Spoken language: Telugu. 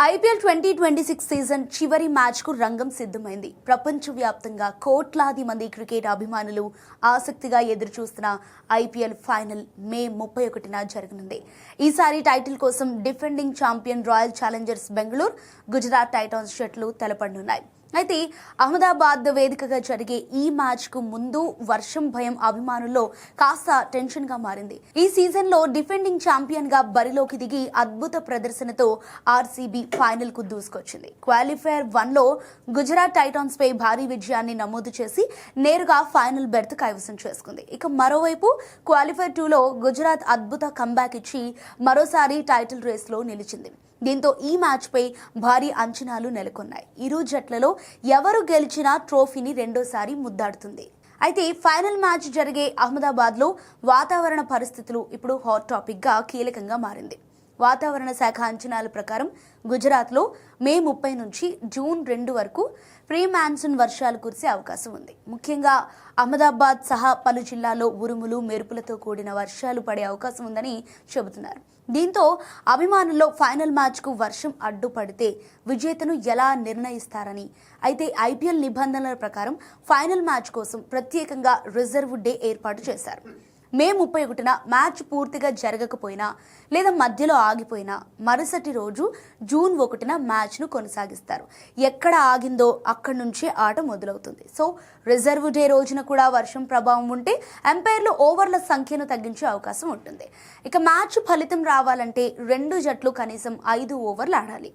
ఐపీఎల్ 2026 సీజన్ చివరి మ్యాచ్కు రంగం సిద్ధమైంది. ప్రపంచవ్యాప్తంగా కోట్లాది మంది క్రికెట్ అభిమానులు ఆసక్తిగా ఎదురుచూస్తున్న ఐపీఎల్ ఫైనల్ మే 31న జరగనుంది. ఈసారి టైటిల్ కోసం defending champion royal Challengers Bengaluru, Gujarat Titans జట్లు తలపడనున్నాయి. అయితే అహ్మదాబాద్ వేదికగా జరిగే ఈ మ్యాచ్ కు ముందు వర్షం భయం అభిమానుల్లో కాస్త టెన్షన్ గా మారింది. ఈ సీజన్ లో డిఫెండింగ్ ఛాంపియన్ గా బరిలోకి దిగి అద్భుత ప్రదర్శనతో ఆర్సీబీ ఫైనల్ కు దూసుకొచ్చింది. క్వాలిఫైయర్ 1 లో గుజరాత్ టైటాన్స్ పై భారీ విజయాన్ని నమోదు చేసి నేరుగా ఫైనల్ బెర్త్ కైవసం చేసుకుంది. ఇక మరోవైపు క్వాలిఫైర్ 2 లో గుజరాత్ అద్భుత కంబ్యాక్ ఇచ్చి మరోసారి టైటిల్ రేస్ లో నిలిచింది. దీంతో ఈ మ్యాచ్ పై భారీ అంచనాలు నెలకొన్నాయి. ఇరు జట్లలో ఎవరు గెలిచినా ట్రోఫీని రెండోసారి ముద్దాడుతుంది. అయితే ఫైనల్ మ్యాచ్ జరిగే అహ్మదాబాద్ లో వాతావరణ పరిస్థితులు ఇప్పుడు హాట్ టాపిక్ గా కీలకంగా మారింది. వాతావరణ శాఖ అంచనాల ప్రకారం గుజరాత్లో మే 30 నుంచి జూన్ 2 వరకు ప్రీ మాన్సూన్ వర్షాలు కురిసే అవకాశం ఉంది. ముఖ్యంగా అహ్మదాబాద్ సహా పలు జిల్లాల్లో ఉరుములు మెరుపులతో కూడిన వర్షాలు పడే అవకాశం ఉందని చెబుతున్నారు. దీంతో అభిమానుల్లో ఫైనల్ మ్యాచ్కు వర్షం అడ్డుపడితే విజేతను ఎలా నిర్ణయిస్తారని. అయితే ఐపీఎల్ నిబంధనల ప్రకారం ఫైనల్ మ్యాచ్ కోసం ప్రత్యేకంగా రిజర్వ్ డే ఏర్పాటు చేశారు. మే 31న మ్యాచ్ పూర్తిగా జరగకపోయినా లేదా మధ్యలో ఆగిపోయినా మరుసటి రోజు జూన్ 1న మ్యాచ్ను కొనసాగిస్తారు. ఎక్కడ ఆగిందో అక్కడి నుంచే ఆట మొదలవుతుంది. సో రిజర్వ్ డే రోజున కూడా వర్షం ప్రభావం ఉంటే ఎంపైర్లు ఓవర్ల సంఖ్యను తగ్గించే అవకాశం ఉంటుంది. ఇక మ్యాచ్ ఫలితం రావాలంటే రెండు జట్లు కనీసం 5 ఓవర్లు ఆడాలి.